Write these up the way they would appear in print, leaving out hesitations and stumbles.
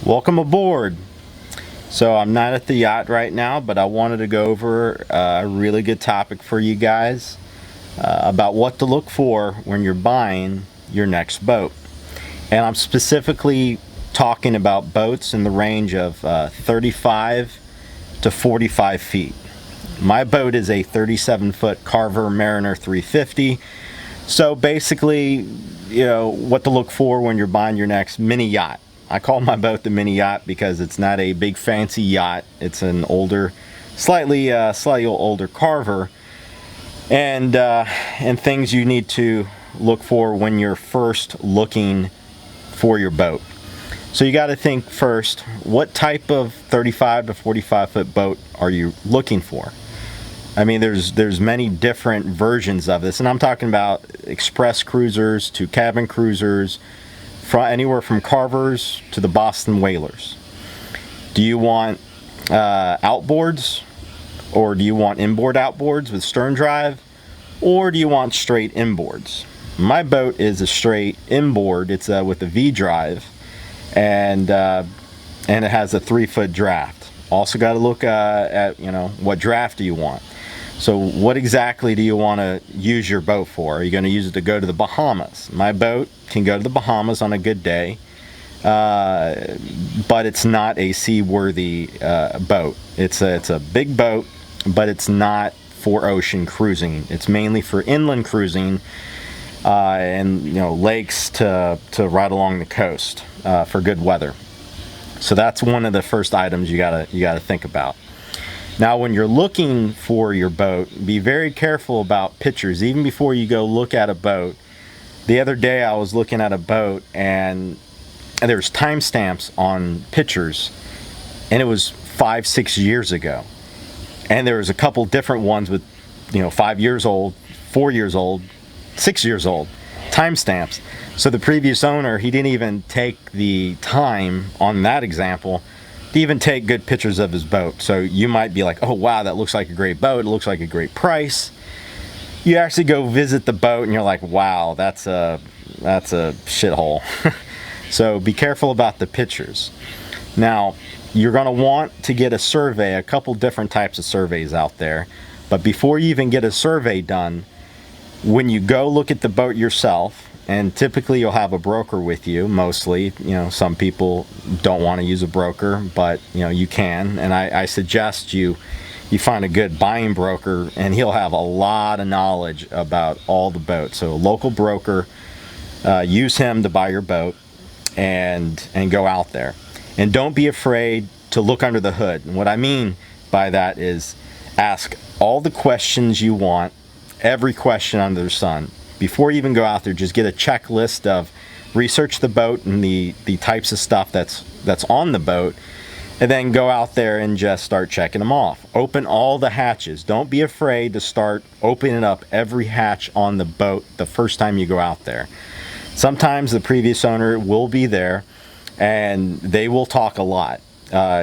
Welcome aboard. So I'm not at the yacht right now, but I wanted to go over a really good topic for you guys about what to look for when you're buying your next boat. And I'm specifically talking about boats in the range of 35 to 45 feet. My boat is a 37-foot Carver Mariner 350. So basically, what to look for when you're buying your next mini yacht. I call my boat the mini yacht because it's not a big fancy yacht. It's an older, slightly older Carver, and things you need to look for when you're first looking for your boat. So you got to think first, what type of 35 to 45 foot boat are you looking for? I mean, there's many different versions of this, and I'm talking about express cruisers to cabin cruisers, anywhere from Carvers to the Boston Whalers. Do you want outboards, or do you want inboard outboards with stern drive, or do you want straight inboards? My boat is a straight inboard. It's with a V drive, and it has a 3-foot draft. Also got to look at what draft do you want. So what exactly do you want to use your boat for? Are you going to use it to go to the Bahamas? My boat can go to the Bahamas on a good day, but it's not a seaworthy boat. It's a big boat, but it's not for ocean cruising. It's mainly for inland cruising and lakes to right along the coast for good weather. So that's one of the first items you gotta think about. Now, when you're looking for your boat, be very careful about pictures. Even before you go look at a boat. The other day I was looking at a boat and there's timestamps on pictures, and it was 5-6 years ago. And there was a couple different ones with 5 years old, 4 years old, 6 years old timestamps. So the previous owner, he didn't even take the time on that example to even take good pictures of his boat. So you might be like, oh wow, that looks like a great boat, it looks like a great price. You actually go visit the boat and you're like, wow, that's a shithole. So be careful about the pictures. Now, you're going to want to get a survey, a couple different types of surveys out there. But before you even get a survey done, when you go look at the boat yourself, and typically you'll have a broker with you, mostly. Some people don't want to use a broker, but you can. And I suggest you find a good buying broker, and he'll have a lot of knowledge about all the boats. So a local broker, use him to buy your boat and go out there. And don't be afraid to look under the hood. And what I mean by that is ask all the questions you want, every question under the sun. Before you even go out there, just get a checklist of research the boat and the types of stuff that's on the boat, and then go out there and just start checking them off. Open all the hatches. Don't be afraid to start opening up every hatch on the boat the first time you go out there. Sometimes the previous owner will be there, and they will talk a lot.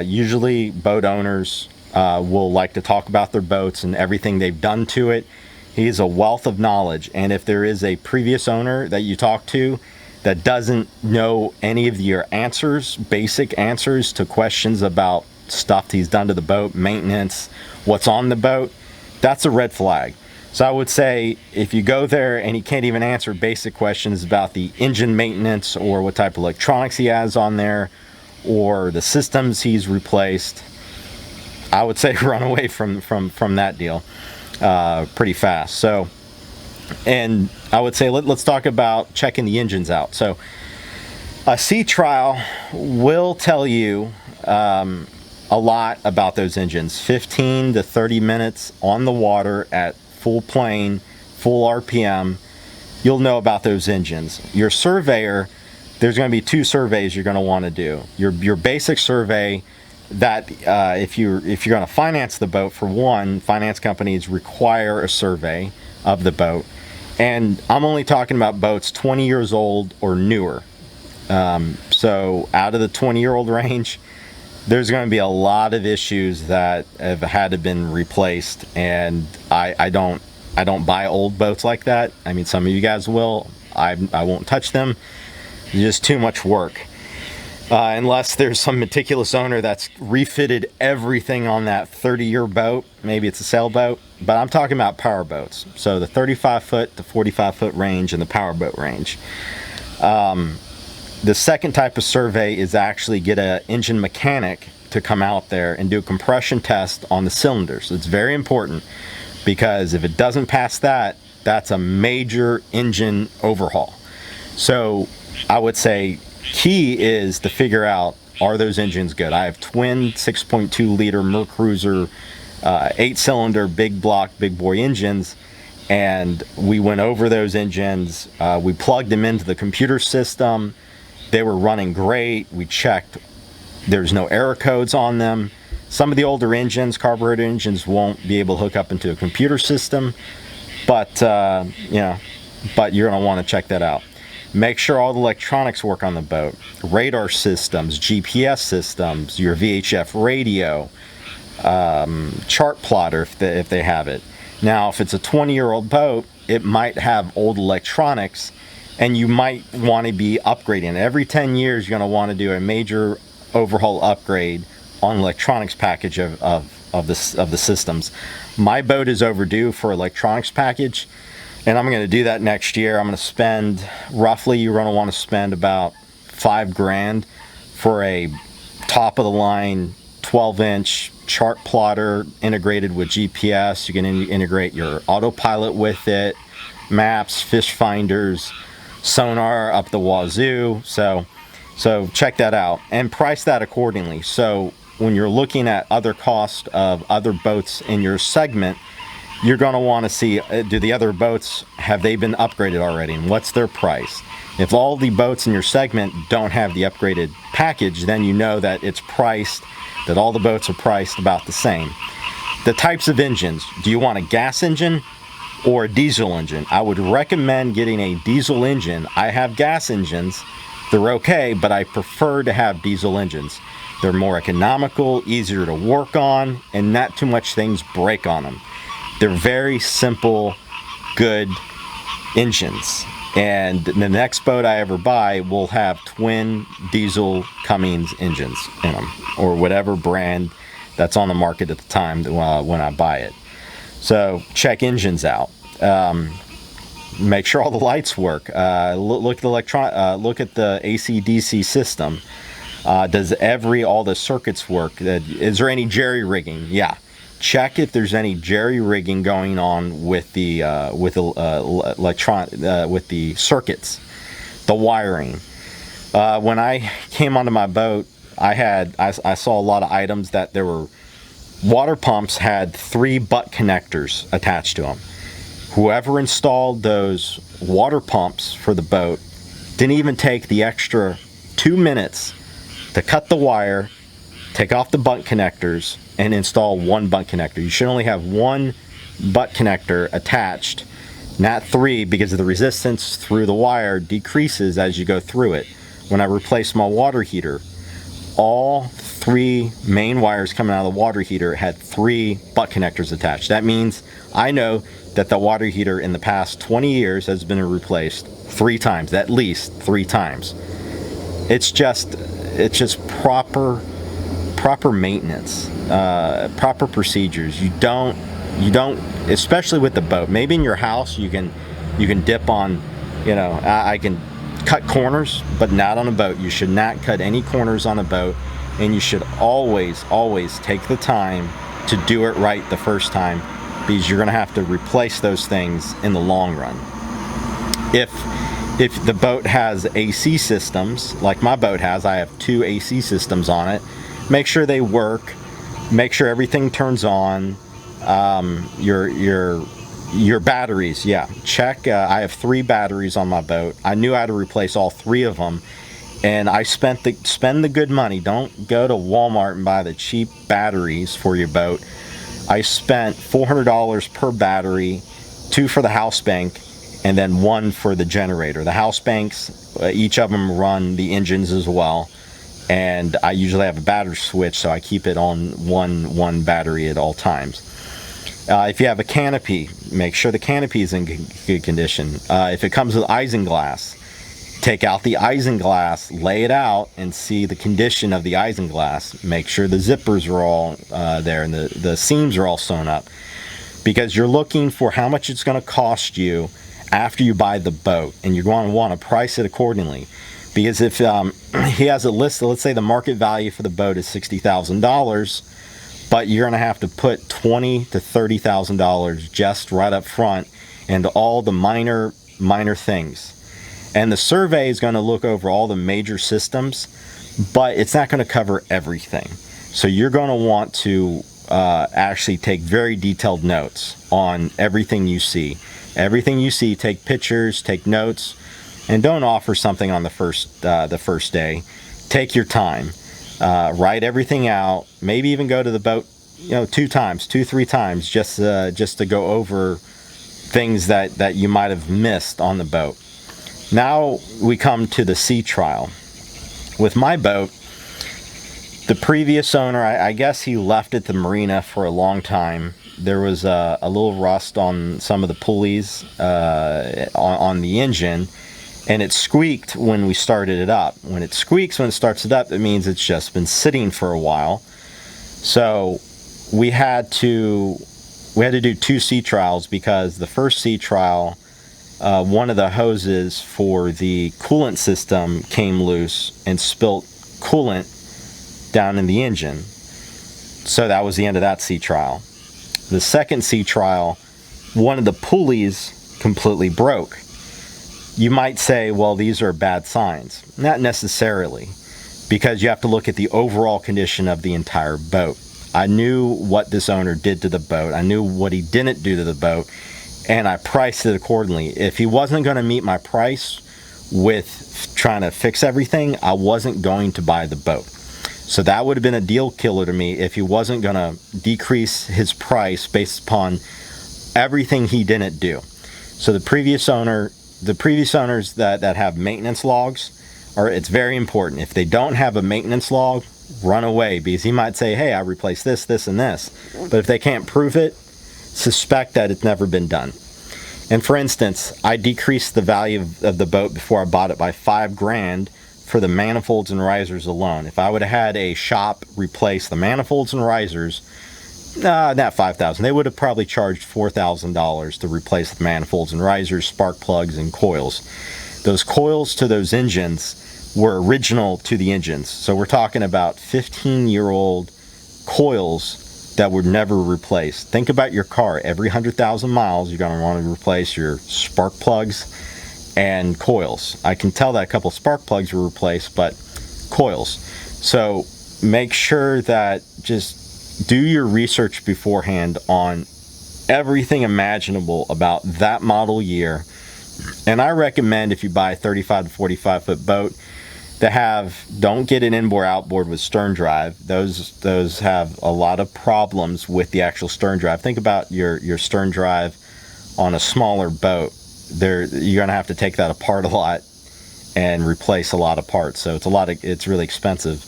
Usually boat owners will like to talk about their boats and everything they've done to it. He's a wealth of knowledge, and if there is a previous owner that you talk to that doesn't know any of your answers, basic answers to questions about stuff he's done to the boat, maintenance, what's on the boat, that's a red flag. So I would say if you go there and he can't even answer basic questions about the engine maintenance or what type of electronics he has on there or the systems he's replaced, I would say run away from that deal pretty fast. So, and I would say let's talk about checking the engines out. So a sea trial will tell you a lot about those engines. 15 to 30 minutes on the water at full plane, full RPM, you'll know about those engines. Your surveyor, there's going to be 2 surveys you're going to want to do. Your basic survey that if you're going to finance the boat, for one, finance companies require a survey of the boat. And I'm only talking about boats 20 years old or newer. So out of the 20-year-old range, there's going to be a lot of issues that have had to been replaced, and I don't buy old boats like that. I mean, some of you guys will. I won't touch them. It's just too much work. Unless there's some meticulous owner that's refitted everything on that 30-year boat. Maybe it's a sailboat, but I'm talking about power boats. So the 35-foot to 45-foot range and the power boat range. The second type of survey is actually get an engine mechanic to come out there and do a compression test on the cylinders. It's very important, because if it doesn't pass that, that's a major engine overhaul. So I would say key is to figure out, are those engines good? I have twin 6.2 liter Mercruiser 8-cylinder big block big boy engines, and we went over those engines. We plugged them into the computer system. They were running great. We checked there's no error codes on them. Some of the older engines, carburetor engines, won't be able to hook up into a computer system, but but you're going to want to check that out. Make sure all the electronics work on the boat. Radar systems, GPS systems, your VHF radio, chart plotter if they have it. Now, if it's a 20-year-old boat, it might have old electronics, and you might want to be upgrading. Every 10 years, you're going to want to do a major overhaul upgrade on electronics package of the systems. My boat is overdue for electronics package, and I'm going to do that next year. I'm going to spend roughly, you're going to want to spend about $5,000 for a top of the line 12-inch chart plotter integrated with GPS. You can integrate your autopilot with it, maps, fish finders, sonar up the wazoo. So check that out and price that accordingly. So when you're looking at other costs of other boats in your segment, you're going to want to see, do the other boats, have they been upgraded already, and what's their price? If all the boats in your segment don't have the upgraded package, then you know that it's priced, that all the boats are priced about the same. The types of engines, do you want a gas engine or a diesel engine? I would recommend getting a diesel engine. I have gas engines. They're okay, but I prefer to have diesel engines. They're more economical, easier to work on, and not too much things break on them. They're very simple, good engines. And the next boat I ever buy will have twin diesel Cummins engines in them, or whatever brand that's on the market at the time when I buy it. So check engines out. Make sure all the lights work. Look at the AC/DC system. Does all the circuits work? Is there any jerry rigging? Yeah. Check if there's any jerry rigging going on with the circuits, the wiring. When I came onto my boat, I saw a lot of items that there were water pumps had 3 butt connectors attached to them. Whoever installed those water pumps for the boat didn't even take the extra 2 minutes to cut the wire, take off the butt connectors, and install 1 butt connector. You should only have 1 butt connector attached, not 3, because the resistance through the wire decreases as you go through it. When I replaced my water heater, all 3 main wires coming out of the water heater had 3 butt connectors attached. That means I know that the water heater in the past 20 years has been replaced 3 times, at least 3 times. It's just proper maintenance, proper procedures. You don't, especially with the boat. Maybe in your house you can dip on, I can cut corners, but not on a boat. You should not cut any corners on a boat, and you should always take the time to do it right the first time, because you're going to have to replace those things in the long run. If the boat has AC systems, like my boat has, I have 2 AC systems on it. Make sure they work. Make sure everything turns on. Your batteries, yeah. Check. I have 3 batteries on my boat. I knew I had to replace all 3 of them, and I spend the good money. Don't go to Walmart and buy the cheap batteries for your boat. I spent $400 per battery, 2 for the house bank, and then 1 for the generator. The house banks, each of them run the engines as well, and I usually have a battery switch, so I keep it on one battery at all times. If you have a canopy, make sure the canopy is in good condition. If it comes with isinglass, take out the isinglass, lay it out, and see the condition of the isinglass. Make sure the zippers are all there and the seams are all sewn up, because you're looking for how much it's going to cost you after you buy the boat, and you're going to want to price it accordingly. Because if he has a list, let's say the market value for the boat is $60,000, but you're going to have to put $20,000 to $30,000 just right up front into all the minor things. And the survey is going to look over all the major systems, but it's not going to cover everything. So you're going to want to actually take very detailed notes on everything you see. Everything you see, take pictures, take notes, and don't offer something on the first day. Take your time. Write everything out. Maybe even go to the boat, 2, 3 times, just to go over things that you might have missed on the boat. Now we come to the sea trial. With my boat, the previous owner, I guess he left at the marina for a long time. There was a little rust on some of the pulleys on the engine, and it squeaked when we started it up. When it squeaks when it starts it up, it means it's just been sitting for a while. So we had to do 2 sea trials, because the first sea trial, one of the hoses for the coolant system came loose and spilt coolant down in the engine. So that was the end of that sea trial. The second sea trial, one of the pulleys completely broke. You might say, well, these are bad signs. Not necessarily, because you have to look at the overall condition of the entire boat. I knew what this owner did to the boat. I knew what he didn't do to the boat, and I priced it accordingly. If he wasn't going to meet my price with trying to fix everything, I wasn't going to buy the boat. So that would have been a deal killer to me if he wasn't going to decrease his price based upon everything he didn't do. So the previous owners that have maintenance logs, it's very important. If they don't have a maintenance log, run away, because he might say, hey, I replaced this, this, and this. But if they can't prove it, suspect that it's never been done. And for instance, I decreased the value of the boat before I bought it by $5,000 for the manifolds and risers alone. If I would have had a shop replace the manifolds and risers, not $5,000. They would have probably charged $4,000 to replace the manifolds and risers, spark plugs, and coils. Those coils to those engines were original to the engines. So we're talking about 15-year-old coils that were never replaced. Think about your car. Every 100,000 miles, you're going to want to replace your spark plugs and coils. I can tell that a couple spark plugs were replaced, but coils. So make sure that just do your research beforehand on everything imaginable about that model year. And I recommend, if you buy a 35 to 45 foot boat, don't get an inboard outboard with stern drive. Those have a lot of problems with the actual stern drive. Think about your stern drive on a smaller boat. You're going to have to take that apart a lot and replace a lot of parts. So it's really expensive.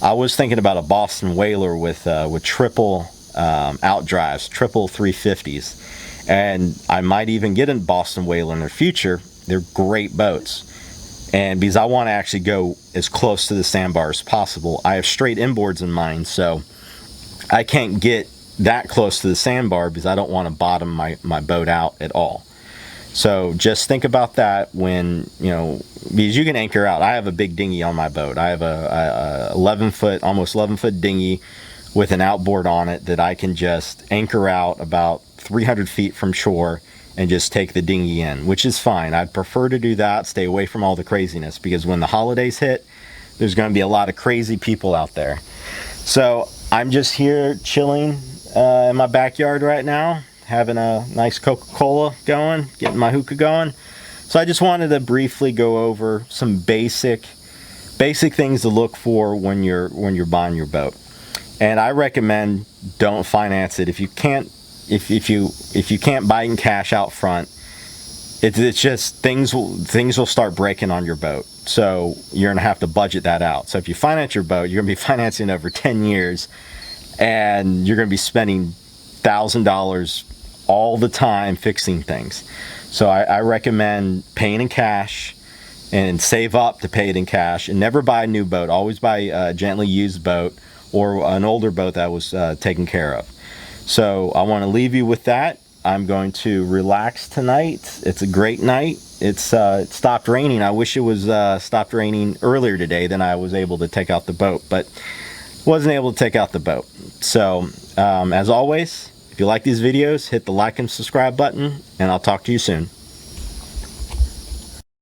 I was thinking about a Boston Whaler with triple out drives, triple 350s, and I might even get a Boston Whaler in the future. They're great boats. And because I want to actually go as close to the sandbar as possible, I have straight inboards in mind, so I can't get that close to the sandbar because I don't want to bottom my boat out at all. So just think about that when, because you can anchor out. I have a big dinghy on my boat. I have a 11-foot, almost 11-foot dinghy with an outboard on it that I can just anchor out about 300 feet from shore and just take the dinghy in, which is fine. I'd prefer to do that, stay away from all the craziness, because when the holidays hit, there's going to be a lot of crazy people out there. So I'm just here chilling in my backyard right now, having a nice Coca-Cola going, getting my hookah going. So I just wanted to briefly go over some basic things to look for when you're buying your boat. And I recommend don't finance it if you can't. If you can't buy in cash out front, it's just things will start breaking on your boat. So you're gonna have to budget that out. So if you finance your boat, you're gonna be financing over 10 years, and you're gonna be spending $1,000 all the time fixing things. So I recommend paying in cash and save up to pay it in cash, and never buy a new boat. Always buy a gently used boat or an older boat that was taken care of. So I want to leave you with that. I'm going to relax tonight. It's a great night. It stopped raining. I wish it was stopped raining earlier today, then I was able to take out the boat, but wasn't able to take out the boat. So as always, if you like these videos, hit the like and subscribe button, and I'll talk to you soon.